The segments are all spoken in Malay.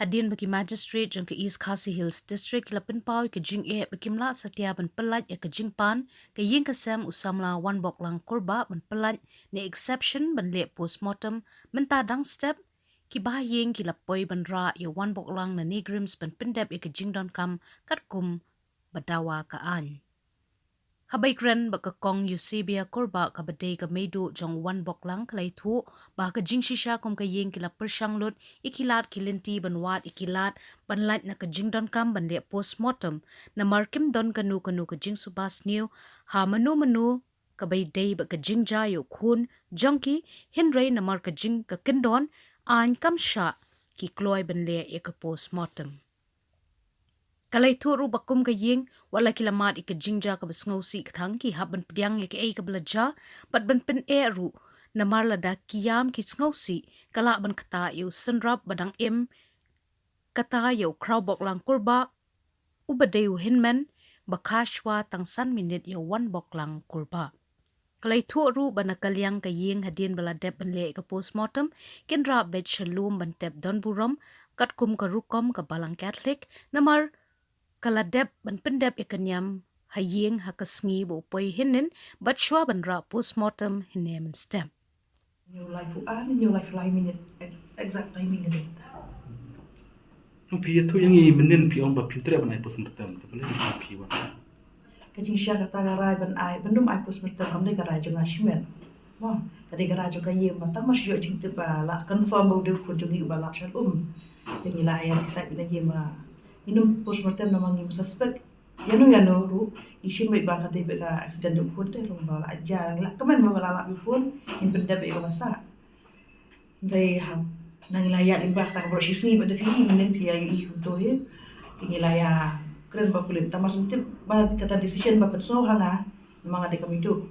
Hadin bagi magistrate jang ke East Khasi Hills District lapin pau ke jing bakimla setia ban pelat ya ke jing pan ke ying ke sam usamla wan bok lang korba ban pelat ne exception ban le postmortem mentadang step ki bah ying ki lapoi ban ra ya wan bok lang na negrims ban pendep ya ke jing don kam kat kum badawa ka an. Habaikran baka kong Eusebia korba ka badai ka meidu jong wan bok lang kalai thu ba ka jing shisha kum ka yeng kila persyang lut ikilat kilinti banwat ikilat banlat na ka jing don kam ban le postmortem na markim don kanu kanu ka jing subas new ha manu ka baydai ba ka jing ja yo khun jongki hinray na mar ka jing ka kindon an kam sha ki kloy ban le e ka postmortem. Kalai turu bakum ka ying wala kilamat ika jingja ka basngaw si ikthang ki haban pediang ya ki ay ka belaja bat ban pen ru na marla da kiyam ki sngaw si kala ban kata yu senrap badang im kata yu crowbok lang kurba ubadayu hinmen bakashwa tangsan minit yu wan bok lang kurba. Kalai turu bana kalyang ka ying hadin bala dep ban le ka postmortem kinra bet shalom ban tep don buram kat kum ka rukom ka balang Catholic namar kaladep ban pendep ikanyam hayeng hakasngi bo poi hinin bat shwa ban ra postmortem hinem step. New life new life lai minute exact timing ada. Yung piya tu yang i menen pi on ba pintre ban ai pos mertem ta bele pi wa. Kajing sya kata garai ban ai bandum ai pus merta kam de garai jonga shimen. Wah, tadi garai joka yem mata mas yo jing te ba la confirm bo de ko jongi ba la shal Jadi la ya decide bina yem ma. Minum pus merta namang yem suspect. Yano ru isin mai ba kata be ka accident du ko te long ba la aja la kaman ma la la bi pun in benda be ko masa. Dai ha nang layak limbah tak bersisi pada fi menen fi ai to he tingi laya keren ba kulit tamas nanti ba kata decision ba petso hanga memang ada kami tu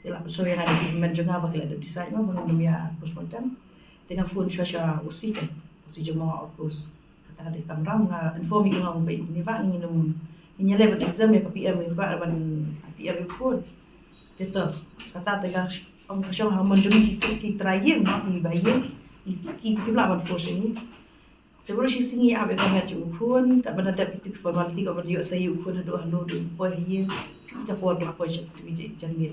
tela petso yang ada di men juga ba kila ada design ma bangun ya postmortem dengan phone shasha usi kan usi jema opus kata ada kamera nga inform you ngau ba ni ba nginum ini level exam ya ke PM ba ban PM pun tetap kata tega om kasong ha menjungi ki trying ma ni bayin ki pula ban force ini sebelum si singi abe kami aja pun tak benar dapat itu formality kalau dia saya pun ada anu tu boy ye kita pun ada apa je tu jadi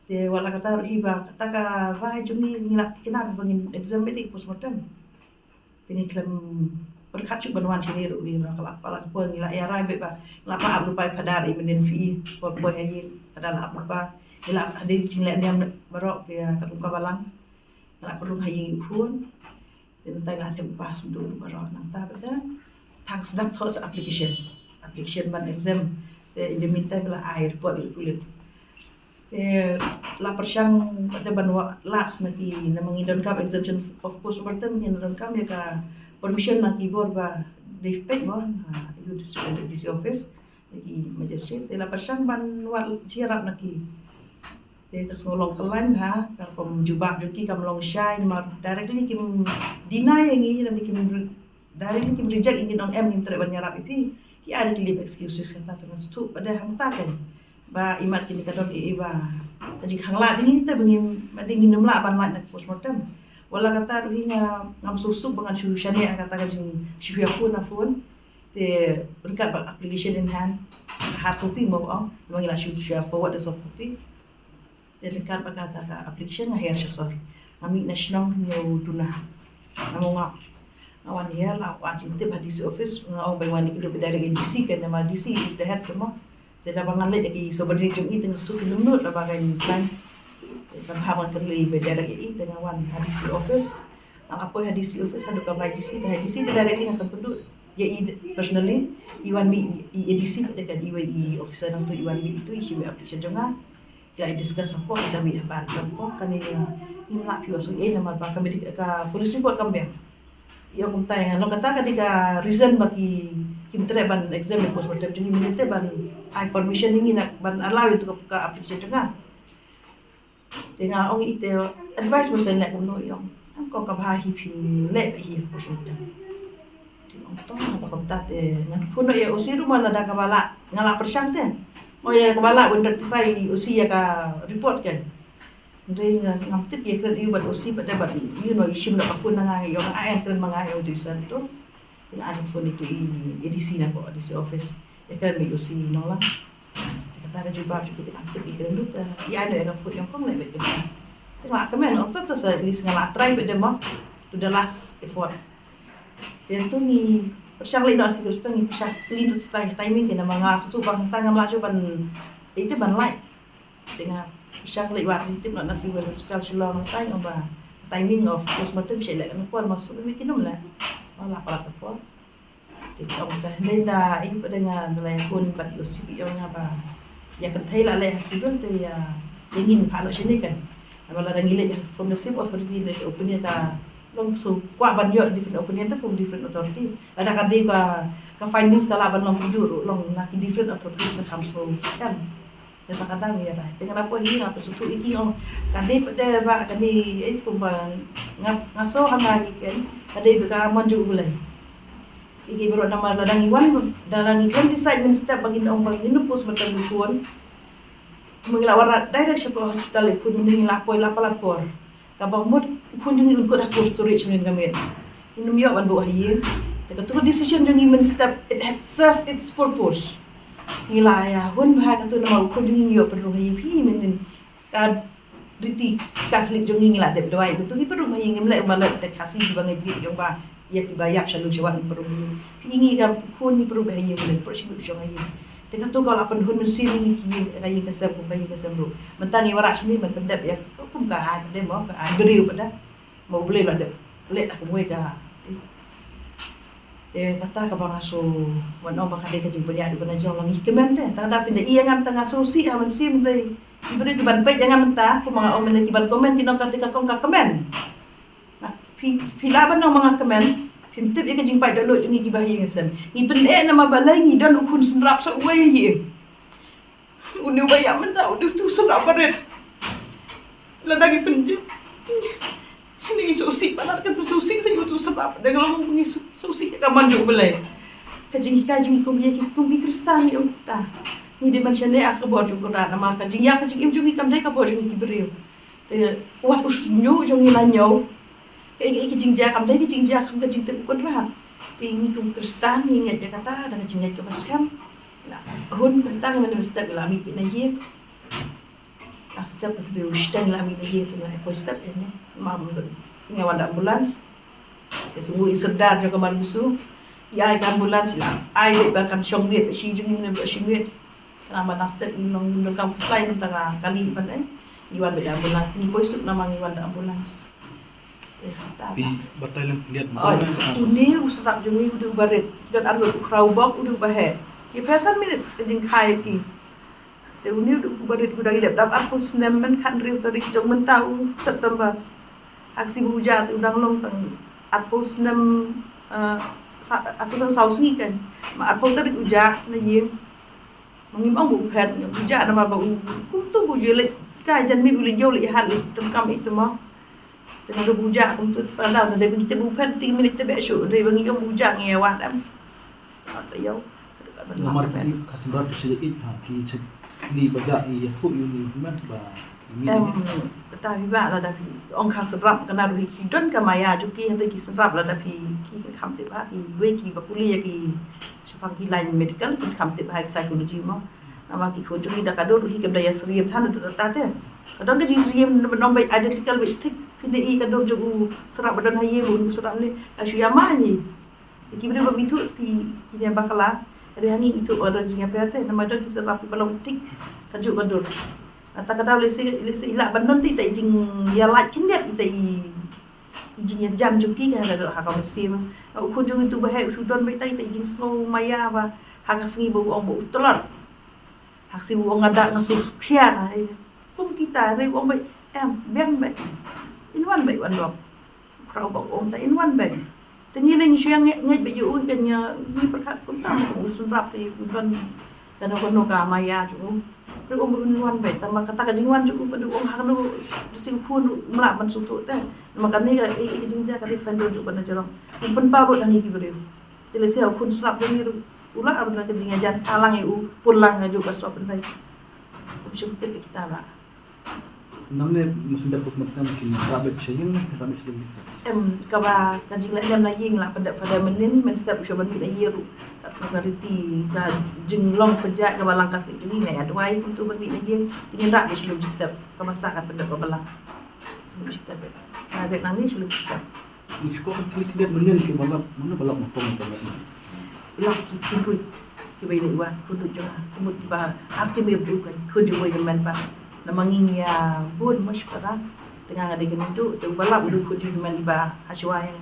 te wala kata hiba kata ka rai jumi ngilak kenapa bangin exam medik postmortem ini klaim berkat cuk banwan sini ru ini kalau apa pun ngilak ya rai be ba lapa abu pai padari menen fi boy ye pada lap apa ngilak ada cinglek dia barok dia katungka balang ngilak perlu hayi pun dan lah tempas dulu baru nanti pada thanks dan thos application ban exam in the meantime lah air buat kulit la persyang pada banwa last nanti namang idon kam exemption of course bertem idon kam ya ka permission nak keyboard ba defect mo itu di office lagi magistrate la persyang ban wat jirat naki terus ngolong kelan ha kalau jubah juki kam long shine mar directly kim deny yang ini dan kim directly kim reject ingin dong em kim tidak banyarap itu ki ada clip excuses kata dengan tu pada hang takan ba imat kini kata di ba jadi hang la ini kita bengin mading minum la ban la nak postmortem wala kata ruhinya ngam susuk dengan solution ya kata kajing shifia phone te berkat application in hand hard copy mo mangila shifia forward the soft copy dekat kata application nga her sor kami national nyo duna namo nga awan her la wajin te hadisi office nga o bay wani kulo dari DC kan nama DC is the head mo de da bangan le ki so badri jung it ng stu kinunod la bagay ni plan kan hawan perli be dari it dengan wan hadisi office ang apoy hadisi office hadu ka DC hadisi dari nga kan pedu ya personally iwan bi DC dekat IWI officer nang tu iwan bi itu isi application jonga ya discuss apa bisa bi apa apa kan ini ina piwa so nama ba kami ka polisi buat kami ya kunta yang no kata ketika reason bagi kim ban exam postmortem jadi minute ban I permission ini nak ban allow itu ke application juga dengan orang itu advice mo sa nak kuno yung ang ko kabahi pin le hi postmortem jadi ontong apa kata ngan kuno ya usiru mana ada kabala ngala persyang te oh ya kabala notify usia ka report kan Ndai ngamtik ya kan iu bat usi bat dapat iu no isim na kafun na nga yung ayan kan mga yung disan to Tengah ada phone itu edisi nak kok edisi office. Ya kan mi usi nolak. Kata ada jubah juga kita aktif ikan dulu. Ya ada yang phone yang kong lek betul. Tengah kemen waktu tu saya list ngalah try benda mah. To the last effort. Dan tu ni persiang lain nasi terus tu ni persiang clean timing kena mangas tu bang tangga melaju ban itu ban light. Tengah persiang lain waktu itu nak nasi goreng sekal selong tanya bah timing of postmortem bisa lek kan kuat masuk ni kinum lah. Malah apa. Thì ông ta nên là anh có dengan telepon bật đồ sĩ bị ông bà ya cần thấy là lẽ sĩ luôn thì yang nhìn phản nội trên kan malah đang nghĩ lại from the same authority like opinion ta long so qua ban yo different opinion ta from different authority ada kan dia ka findings kala ban long juru long na different authorities na kamso kan dan kadang ya dah dengan apa ini apa suatu ini oh kan dia pada ba kan dia itu ngaso hamai kan ada juga manju boleh Iki baru nama ladang iwan dalam iklan decide men step bagi orang bagi nupus macam dukun mengelak warat direct ke hospital pun mending lapor lapor kabang mod pun jungi ukut aku storage men kami minum yo ban buah ye tu decision jungi men step it had served its purpose ngila ya hun bahag tu nama ukut jungi yo perlu ye pi men ka riti Catholic jungi ngila dep doai betul ni perlu ye ngemlek balat te kasih bangai dia yang ba ia dibayar selalu jawab perlu ini kan pun ni perlu bahaya boleh perlu jangan ini dengan tu kalau apa hun mesti ini kaya kesem kaya kesem tu mentang ni warak sini mendap ya kau pun kan dia mau kan beriu pada mau boleh lah lek aku boleh dah kata ke bang aso wan om bakal dia kerja banyak di benar jauh lagi kemen deh tanda pindah iya ngam tengah susi aman sim deh diberi kiban baik jangan mentah aku mga om nak kiban komen tinong ketika kau ka komen Pilaban ng mga kamen, pimtip yung kajing pay dalot yung ikibahi nga sen. Ipen na mabalay ni dan ukun senrap sa uway ye. Unu bayaman ta, unu tu senrap parit. Ladang ipenjip. Hindi isusi, palat kan pasusi sa iyo tu senrap. Dengan ngomong isusi ka manjo balay. Kajing ikumya kumi kristani yung ta. Hindi man siya niya akabot yung kuran. Nama kajing ya kajing im yung ikamday kabot yung ikibiriw. Wah usnyo yung ilanyaw. Cái jinja kam dai cái jinja kam ka jinta kun rahat tingi kum kristan ni ngai Jakarta dan jinja ke Baskam na hun tentang mana step lami pina ye step ke ustang lami na ye na ko step ini mam ngai wanda ambulans ke sungguh sedar jo kamar busu ya ka ambulans la ai de ba kan shong ye si jung ni ba shi ye kana ma step nong kam fly tentang kali ban iwan be ambulans ni ko isuk na mangi wanda ambulans Pi batalyon lihat ini usap jungi udah baret dan arlo kraubak udah bahe ki pesan minit jing khai ti te uni udah baret udah ilap dap aku senemen kan riu tadi jong mentau September aksi buja tu udang long tang aku senem aku sang sausi kan ma aku tadi uja na ye mengimong bu pet uja nama ba ku tu bu jele ka jan mi uli jo li hat li tum kam itu mah dengan bujak untuk pandang dari kita bukan 3 minit tebak syuk dari bagi yang bujak ngewah dah tak yau nomor ni kasimrat sedikit ki ni baca i fu ni man ba ini tapi ba lah tapi ong kasimrat kena ruhi kidon ka maya juki hendak ki serap lah tapi ki kham te ba ki we ki ba kuliah ki sepang ki lain medical ki kham te ba psikologi mo nama ki ko jumi dak ado ruhi ke daya seriam than tu ta te kadang ke seriam nombor identical we tik PDI kadang jogu serap badan haye bun serap ni asyama ni kibri begitu di dia bakala ada hangi itu orang jingnya perte nama dah serap balong tik kajuk kador ata kadang lesi ilak banon ti tai jing ya like kindet tai jing jam juki ka ada ha ka mesim ku jung itu bahai usudon bai tai jing snow maya ba hak sengi bu ong bu telot hak si bu ong ada ngasuh khia kum kita re ong bai beng bai inwan bai wan dok krau bok om ta inwan bai tani len syang ngai bai yu kan nya ni perkat kun ta ku sunrap ti kun kan kono ka maya ju ru om inwan bai ta maka ta jingwan ju padu om hak nu sing phun mlak man sutu ta maka ni ka jingja ka dik sanjo ju ban jarong pen pa ro dangi ki beriu tele se kun sunrap ni ula arna ka jinga jan alang yu pulang ju ka so pen bai opsi kita ba namanya sudah pos macam mungkin rabe saya rabe sebelum itu. Kaba kanjing la dam la ying la pada menin men step usah bantu la yeru tak mengerti ka jenglong pejak ka balang ka ini ya adwai untuk bantu la ying ingin rak di sebelum step ka masakan pada ka balang step na de nang ni sebelum step Isko kan klik dia menil ke balap mana balap motor balap ni. lok ki ku ki bai le wa ku tu jang mut ba akti me bu kan ku ju wa yemen ba na manginya bun mas para tengah ada gendu tu balap du ku ju yemen ba haswai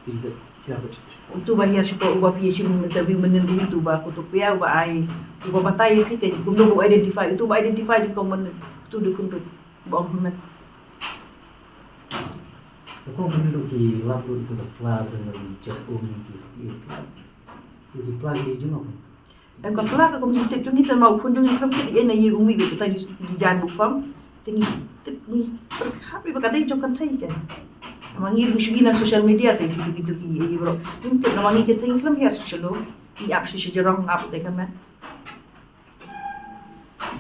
Tidak siapa cik. Untuk bayar siapa ubah piye sih menterview menentu itu bah kutu piau bah ai ubah batai kita kumno bu identify itu bah identify di komen tu di kuntu bong men Kau menurut di lagu itu berpelar dengan cek di di pelar di jenuh. dan ko pla ko mesti tu ni sama kun dung from ti ena ye umi bi ta di jan bu fam tingi ni berhapi ba kadai jokan thai kan mangi gushgi na social media te gitu ki ye bro tin na mangi ke tingi klam ya social di app sih jarang app te kan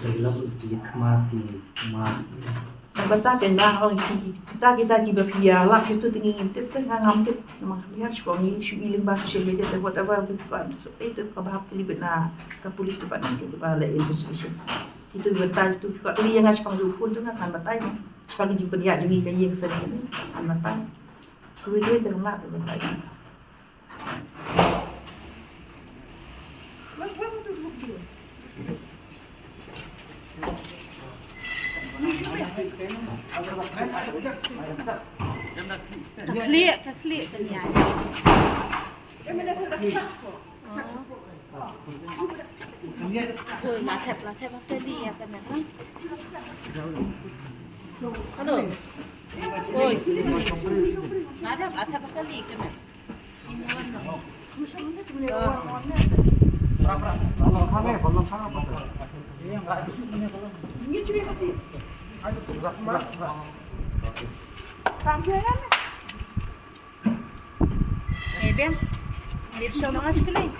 Dari lagu itu dia kemati emas. bata kan dah orang kita berpia lap itu tinggi intip kan ngam tip memang lihat sepangi ilim bahasa social media dan whatever itu kabah pilih benar ke polis tempat nanti kepala investigation itu betul itu juga ini yang ngasih panggil pun juga kan batai sepangi jumpa dia juga kayak yang sering ini kan batai kuwi ternak batai Klik ternyata. Rồi lá thẹp nó tê đi à cái này. Alo. Ôi. Lá thẹp nó tê đi cái này. Bem, ele chama mais que nem.